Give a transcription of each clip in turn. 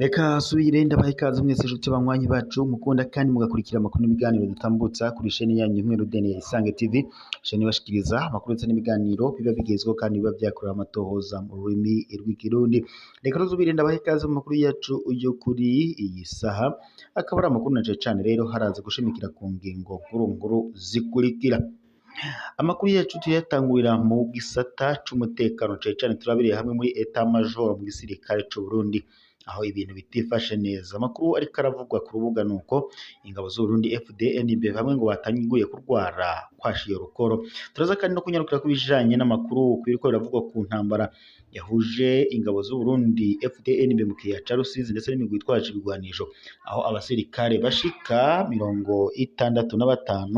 Reka subire ndabaha ikaze mwese nshuti banywanyi bacu mukunda kandi mugakurikira amakuru n'ibiganiro dutambutsa kuri chaîne yanyu imwe Rudene Isange TV, chaîne ibashikiriza amakuru ndetse n'ibiganiro biba bigezweho kandi biba byakorewe amatohoza mu rurimi rw'ikirundi. Reka tuzubire ndabaha ikaze mu makuru yacu yo kuri iyi saha, akaba ari amakuru na cane rero haraza gushimikira ku ngingo nkuru zikurikira. Amakuru yacu tuyatangurira mu gisata c'umutekano cane turabiriye hamwe muri etat major mu gisirikare c'u Burundi, aho ibintu bitifashe neza. Amakuru ariko aravugwa ku rubuga nuko ingabo z'u Burundi FDNB bamwe ngo batanguye kurwara kwashiye rukoro. Turaza kandi no kunyarukira kubijanye n'amakuru kwiriko biravugwa ku ntambara yahuje ingabo z'u Burundi FDNB mu kiyaya ca Rusizi ndetse n'imigwi itwaje ibigwanisho, aho abasirikare bashika 65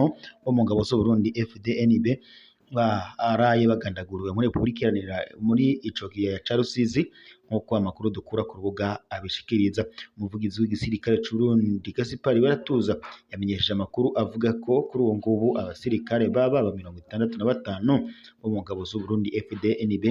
bo mu ngabo z'u Burundi FDNB baraye bagandaguriwe muri Republika Iharanira muri ico kiyaya ca Rusizi nk'uko amakuru dukura ku rubuga abishikiriza. Umuvugizi w'igisirikare c'u Burundi Gaspard Baratuza yamenyesheje amakuru avuga ko kuri ubu ngubu abasirikare baba 65 bo mu ngabo z'u Burundi FDNB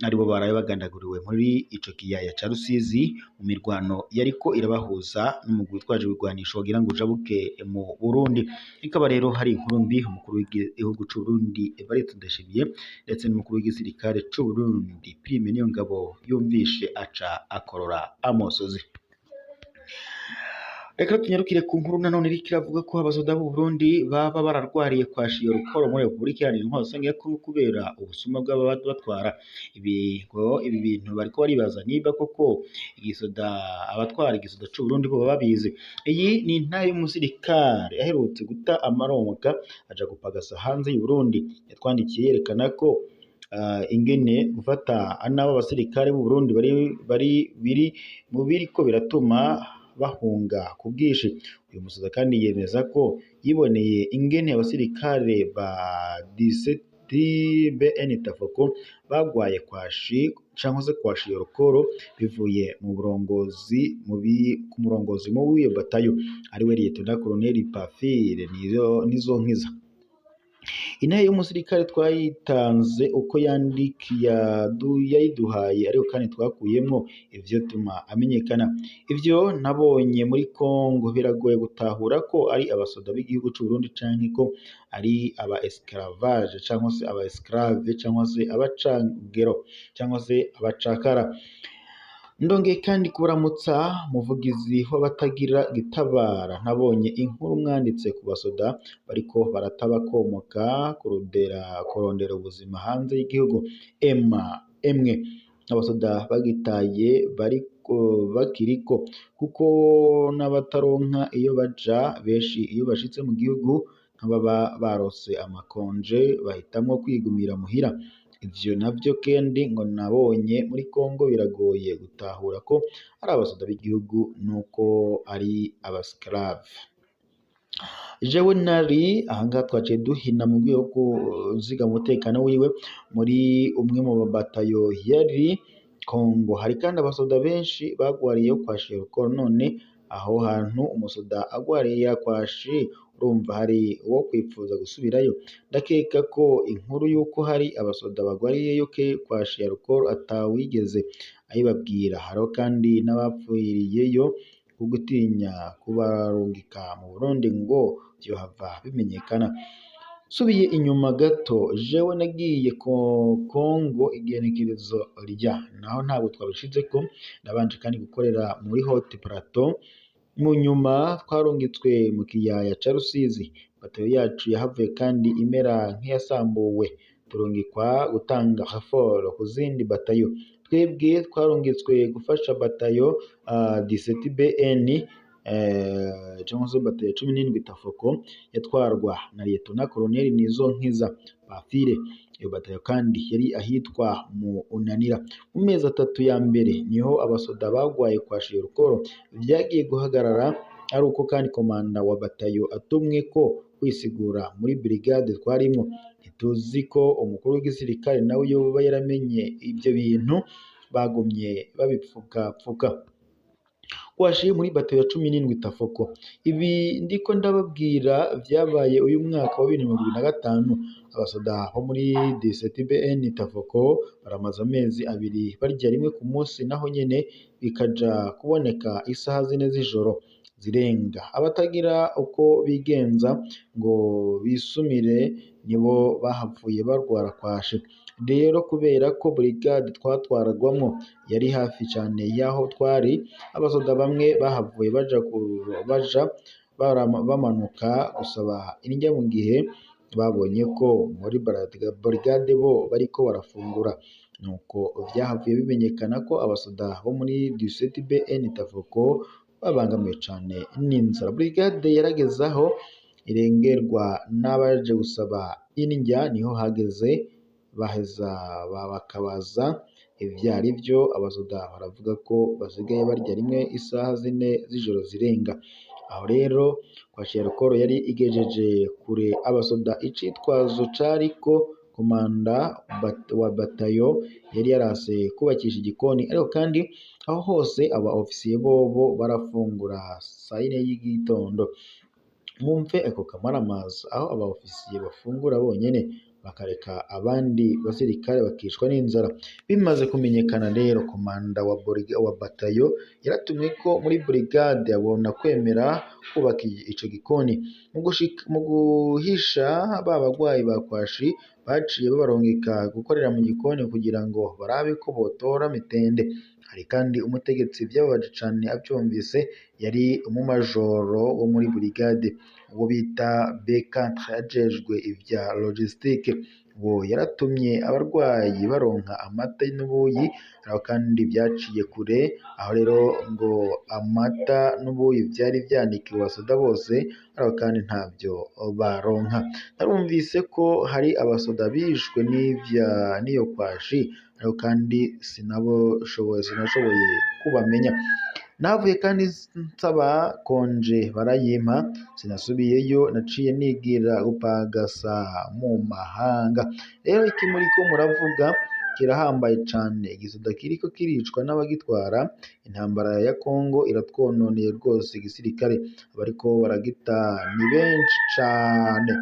aribo baraye bagandaguriwe muri ico kiyaya ca Rusizi mu mirwano yariko irabahuza n'umugwi witwaje ibigwanisho wagira ngo ujabuke mu Burundi. Ikaba rero hari inkuru mbi umukuru w'igihugu c'u Burundi Evariste Ndayishimiye ndetse n'umukuru w'igisirikare c'u Burundi Prime Niyongabo yumvishe aca akorora amosozi. Reka tunyarukire ku nkuru nanone iriko iravuga ko abasoda b'u Burundi baba bararwariye kwashiye rukoro muri Republika Iharanira Intwaro ya Kongo kubera ubusuma bw'aba batwara ibi bintu bariko baribaza niba koko abatwara igisoda c'u Burundi bo babizi. Iyi ni intahe y'umusirikare aherutse guta amaronka aja gupagasa hanze y'u Burundi, yatwandikiye yerekana ko ingene gufata n'abo basirikare b'u Burundi biri mu biriko biratuma bahunga ku bwinshi. Uyu musoza kandi yemeza ko yiboneye ingene abasirikare ba 17 BN Tafoko bagwaye kwashi canke se kwashiye rukoro bivuye mu burongozi ku murongozi mu w'iyo batayo ariwe Lieutenant Colonel Pafire nizo nkiza. Intahe y'umusirikare twayitanze uko yayiduhaye ariko kandi twakuyemwo ivyo tuma amenyekana. Ivyo nabonye muri Kongo biragoye gutahura ko ari abasoda b'igihugu c'u Burundi canke ko ari aba esclavage canke se aba esclave canke se abacangero canke se abacakara. Ndongeye kandi kuramutsa muvugizi w'abatagira gitabara, nabonye inkuru mwanditse ku basoda bariko baratabakomoka kurondera ubuzima hanze y'igihugu. Emwe abasoda bagitaye bakiriko kuko n'abataronka iyo baja benshi iyo bashitse mu gihugu nk'ababa barose amakonje bahitamwo kwigumira muhira. Ivyo navyo kendi ngo nabonye muri Kongo biragoye gutahura ko ari abasoda b'igihugu nuko ari abasclave. Jewe nari ahangaha twaciye duhina mu rwego rwo kuziga umutekano wiwe muri umwe mu batayo yari Kongo. Hari kandi abasoda benshi bagwariye kwashiye rukoro, none aho hantu umusoda agwariye yakwashi urumva hari uwo kwipfuza gusubirayo. Ndakeka ko inkuru yuko hari abasoda bagwariyeyo kwashiye rukoro atawigeze ayibabwira. Hariho kandi n'abapfiriyeyo ku gutinya kubarungika mu Burundi ngo vyohava bimenyekana. Subiye inyuma gato, jewe nagiye Kongo igenekerezo naho ntabwo twabishizeko, nabanje kandi gukorera muri Haute Plateau. Mu nyuma twarungitswe mu kiyaya ca Rusizi, batayo yacu yahavuye kandi imera nk'iyasambuwe turungikwa gutanga rapport ku zindi batayo. Twebwe twarungitswe gufasha batayo 17 BN cyangwa se batayo 17 Tafoko yatwarwa na Lieutenant Colonel nizo nkiza Pafire. Iyo batayo kandi yari ahitwa mu Unanira. Mu mezi 3 ya mbere niho abasoda bagwaye kwashiye rukoro vyagiye guhagarara, ari uko kandi komanda wa batayo atumwe ko kwisigura muri brigade twarimwo. Ntituzi ko umukuru w'igisirikare nawe yoba yaramenye ivyo bintu, bagumye babipfuka. kwashi muri bato ya 17 Tafoko. Ibi ndiko ndababwira vyabaye uyu mwaka wa 2025. Abasoda bo muri 17BN Tafoko baramaze amezi abiri barya rimwe ku munsi, naho nyene bikaja kuboneka isaha 4 z'ijoro zirenga. Abatagira uko bigenza ngo bisumire nibo bahavuye barwara kwashi. Rero kubera ko brigade twatwaragwamwo yari hafi cyane yaho twari, abasoda bamwe bahavuye bamanuka gusaba indya mu gihe babonye ko muri brigade bo bariko barafungura. Nuko vyahavuye bimenyekana ko abasoda bo muri 17BN Tafoko babangamiwe cane n'inzara. Brigade yaragezaho irengerwa n'abaje gusaba indya, niho hageze baheza bakabaza ivyari vyo. Abasoda baravuga ko basigaye barya rimwe isaha 4 z'ijoro zirenga. Aho rero kwashi ya Rukoro yari igejeje kure abasoda. Icitwazo cariko komanda wa batayo yari yarase kubakisha igikoni, ariko kandi aho hose aba ofisiye bobo barafungura saa 4 y'igitondo. Mwumve ako kamaramaza, aho aba ofisiye bafungura bonyene bakareka abandi basirikare bakicwa n'inzara. Bimaze kumenyekana rero, komanda wa batayo yaratumwe ko muri brigade abona kwemera kubaka ico gikoni. Mu guhisha ba bagwayi ba kwashi baciye babarungika gukorera mu gikoni kugira ngo barabe ko botora mitende. Hari kandi umutegetsi vyababaje cane avyumvise, yari umumajoro wo muri brigade uwo bita B4 ajejwe ivya logistique. Uwo yaratumye abarwayi baronka amata n'ubuyi, aho kandi vyaciye kure. Aho rero ngo amata n'ubuyi vyari vyanikiwe abasoda bose, aho kandi ntavyo baronka. Narumvise ko hari abasoda bishwe n'iyo kwashi, ariko kandi sinashoboye kubamenya. Navuye kandi nsaba konje barayimpa, sinasubiyeyo, naciye nigira gupagasa mu mahanga. Rero iki muriko muravuga kirahambaye cane. Igisoda kiriko kiricwa n'abagitwara. Intambara ya Kongo iratwononeye rwose igisirikare. Abariko baragita ni benshi cane,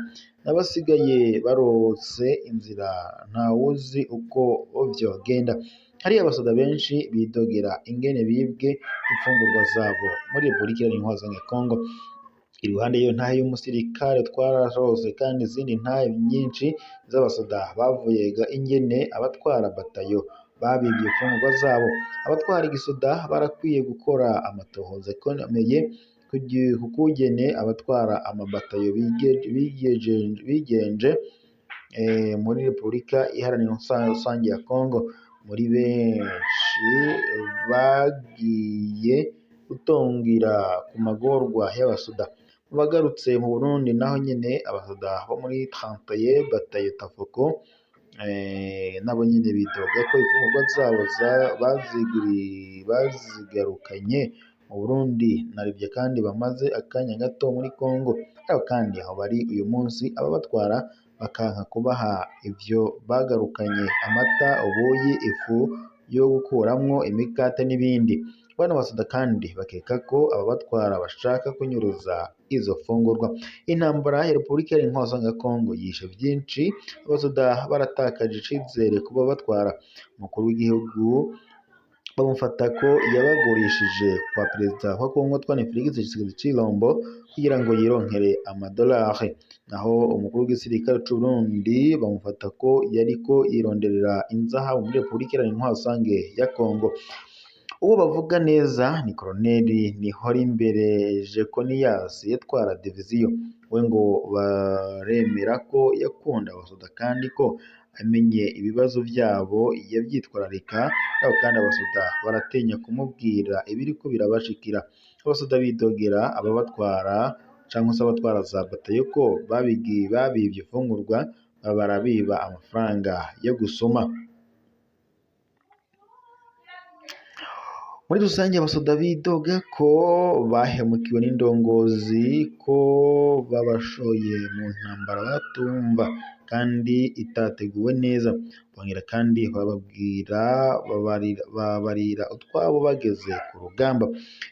n'abasigaye barose inzira ntawuzi uko vyogenda. Hari abasoda benshi bidogera ingene bibwe imfungurwa zabo muri Repubulika Iharanira Demokarasi ya Kongo. Iruhande y'iyo ntahe y'umusirikare twararose kandi izindi ntahe nyinshi z'abasoda bavuye ingene abatwara batayo babibye imfungurwa zabo. Abatwara igisoda barakwiye gukora amatohoza akomeye kukugene abatwara amabatayo bigenje muri Repubulika Iharanira Demokarasi ya Kongo. Muri benshi bagiye gutongira ku magorwa y'abasoda. Bagarutse mu Burundi naho nyene abasoda bo muri 31 batayo Tafoko nabo nyene bidoga ko imfungurwa zabo bazigarukanye mu Burundi, narivye kandi bamaze akanya gato muri Kongo. Ariko kandi aho bari uyu munsi ababatwara bakanka kubaha ivyo bagarukanye: amata, ubuyi, ifu yo gukuramwo imikate n'ibindi. Bano basoda kandi bakeka ko ababatwara bashaka kunyuruza izo fungurwa. Intambara ya Repubulika Iharanira Demokarasi ya Kongo yishe vyinshi, abasoda baratakaje icizere kuba batwara. Umukuru w'igihugu bamufata ko yabagurishije kwa perezida wa Kongo Antoine Felix Tshisekedi kugira ngo yironkere amadolari. Naho umukuru w'igisirikare c'u Burundi bamufata ko yariko yironderera inzahabu muri Repubulika Iharanira Demokarasi ya Kongo. Uwo bavuga neza ni Koloneli Nihorimbere Jeconias yatwara diviziyo. We ngo baremera ko yakunda abasoda kandi ko amenye ibibazo vyabo yavyitwararika, aho kandi abasoda baratinya kumubwira ibiriko birabashikira. Abasoda bidogera ababatwara canke se abatwara za batayo ko babivye ifungurwa, barabiba amafaranga yo gusoma. Muri rusange abasoda bidoga ko bahemukiwe n'indongozi, ko babashoye mu ntambara batumva kandi itateguwe neza. Bongera kandi babarira utwabo bageze ku rugamba.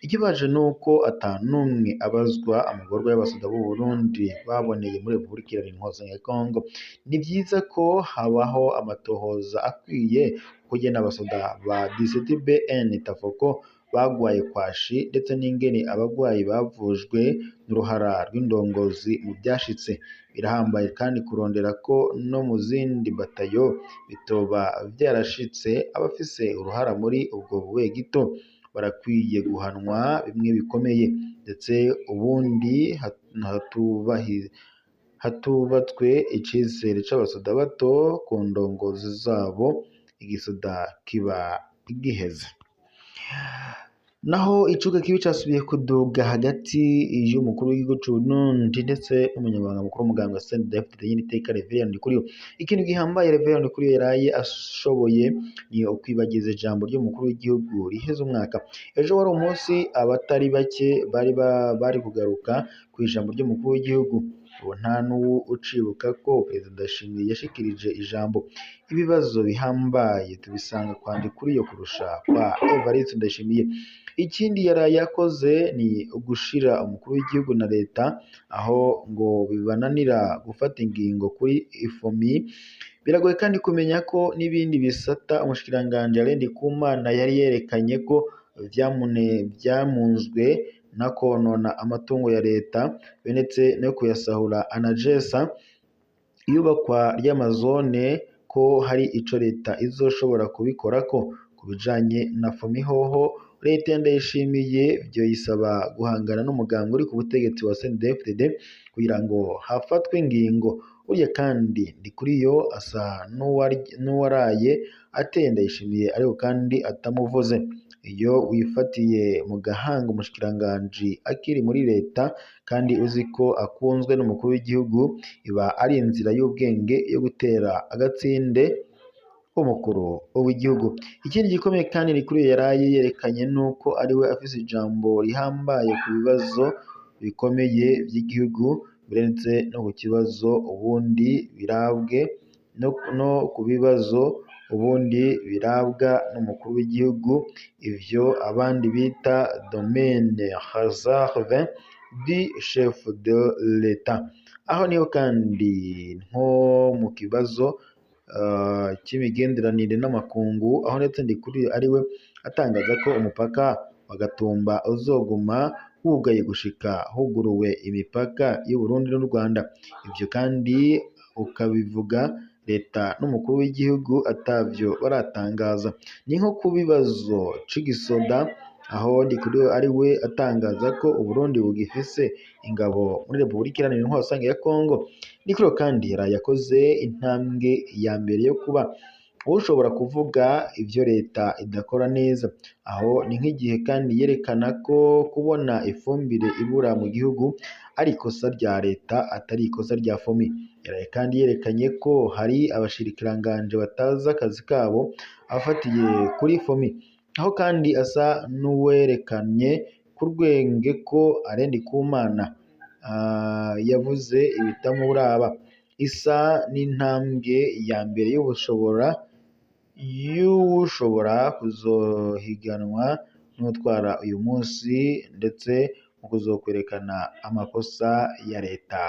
Ikibaje nuko ata numwe abazwa amagorwa y'abasoda b'u Burundi baboneye muri Repubulika Iharanira Intwaro ya Kongo. Ni vyiza ko habaho amatohoza akwiye kugena abasoda ba 17BN Tafoko bagwaye kwashi ndetse n'ingene abagwayi bavujwe n'uruhara rw'indongozi mu byashitse. Birahambaye kandi kurondera ko no mu zindi batayo bitoba vyarashitse abafise uruhara muri ubwo bubegito barakwiye guhanwa bimwe bikomeye, ndetse ubundi hatubatswe icizere c'abasoda bato ku ndongozi zabo, igisoda kiba giheze. Naho icuka kibi casubiye kuduga hagati y'umukuru w'igihugu c'u Burundi ndetse n'umunyamabanga mukuru w'umugambwe wa CNDD-FDD y'iteka Reverien Ndikuriyo. Ikintu gihambaye Reverien Ndikuriyo yaraye ashoboye ni ukwibagiza ijambo ry'umukuru w'igihugu riheze umwaka. Ejo wari umunsi abatari bake bari kugaruka ku ijambo ry'umukuru w'igihugu. Ubu nta n'uwo ucibuka ko Perezida Ndayishimiye yashikirije ijambo. Ibibazo bihambaye tubisanga kwa Ndikuriyo kurusha kwa Evariste Ndayishimiye. Ikindi yaraye yakoze ni ugushira umukuru w'igihugu na leta aho ngo bibananira gufata ingingo kuri ifomi. Biragoye kandi kumenya ko n'ibindi bisata umushikiranganje Alain Ndikumana yari yerekanye ko vyamunzwe na konona amatungo ya leta benetse no kuyasahura anajesa iyubakwa ry'amazone ko hari ico leta izoshobora kubikorako. Ku bijanye na fomihoho leta Ndayishimiye vyo yisaba guhangana n'umuganga uri ku butegetsi wa CNDD-FDD kugira ngo hafatwe ingingo. Burya kandi Ndikuriyo asa n'uwaraye ateye Ndayishimiye ariko kandi atamuvuze. Iyo wifatiye mu gahanga umushikiranganje akiri muri leta kandi uzi ko akunzwe n'umukuru w'igihugu, iba ari inzira y'ubwenge yo gutera agatsinde umukuru w'igihugu. Ikindi gikomeye kandi Ndikuriyo yaraye yerekanye nuko ariwe afise ijambo rihambaye ku bibazo bikomeye vy'igihugu birenze no ku kibazo ubundi birabwe no ku bibazo ubundi birabwa n'umukuru w'igihugu, ivyo abandi bita domaine réservé du chef de l'État. Aho niho kandi nko mu kibazo cy'imigenderanire n'amakungu, aho ndetse Ndikuriyo ariwe atangaza ko umupaka wa Gatumba uzoguma wugaye gushika huguruwe imipaka y'u Burundi n'u Rwanda. Ivyo kandi ukabivuga leta n'umukuru w'igihugu atavyo baratangaza. Ni nko ku bibazo c'igisoda aho Ndikuriyo ariwe atangaza ko Uburundi bugifise ingabo muri Repubulika Iharanira Intwaro ya Kongo. Ndikuriyo kandi yaraye yakoze intambwe ya mbere yo kuba ushobora kuvuga ivyo leta idakora neza. Aho ni nk'igihe kandi yerekana ko kubona ifumbire ibura mu gihugu ari ikosa rya leta atari ikosa rya fomi. Yaraye kandi yerekanye ko hari abashirikiranganje batazi akazi kabo afatiye kuri fomi. Aho kandi asa n'uwerekanye ku rwenge ko Alain Ndikumana yavuze ibitamuraba. Isa n'intambwe ya mbere y'ushobora kuzohiganwa n'utwara uyu munsi ndetse mu kuzokwerekana amakosa ya leta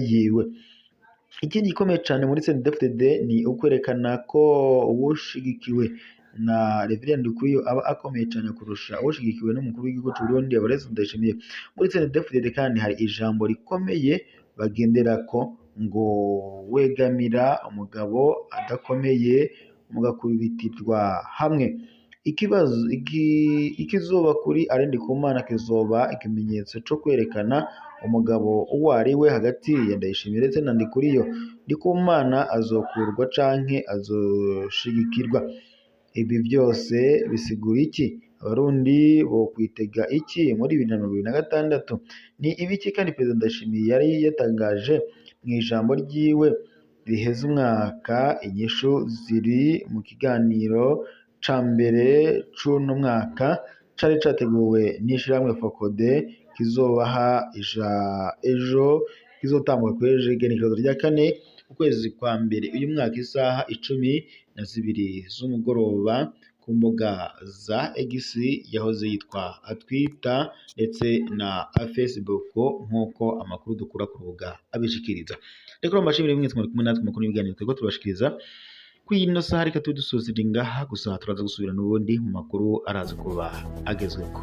yiwe. Ikindi gikomeye cyane muri CNDD-FDD ni ukwerekana ko uwushigikiwe na Reverien Ndikuriyo aba akomeye cyane kurusha uwushigikiwe n'umukuru w'igihugu cy'u Burundi Evariste Ndayishimiye. Muri CNDD-FDD kandi hari ijambo rikomeye bagenderako ngo wegamira umugabo adakomeye mugakubitirwa hamwe. Ikizoba kuri Alain Ndikumana kizoba ikimenyetso cyo kwerekana umugabo uwo ari we hagati ya Ndayishimiye ndetse na Ndikuriyo. Ndikumana azokurwa canke azoshigikirwa? Ibi byose bisigura iki? Abarundi bo kwitega iki muri 2026? Ni ibiki kandi Perezida Ndayishimiye yari yatangaje mu ijambo ryiwe riheze umwaka? Inyishu ziri mu kiganiro ca mbere c'uno mwaka cari categuwe n'ishirahamwe Focode kizobaha ejo kizotangwa kweje igenekerezo rya 4 ukwezi kwa mbere uyu mwaka isaha 12 z'umugoroba ku mbuga za X yahoze yitwa Twitter ndetse na Facebook nk'uko amakuru dukura ku rubuga abishikiriza. Reka mbashimire mwese muri kumwe natwe makuru y'ibiganiro twego turabashikiriza kwino saha reka tudusuzira ngaha gusa turaza gusubira n'ubundi mu makuru araza kuba agezweko.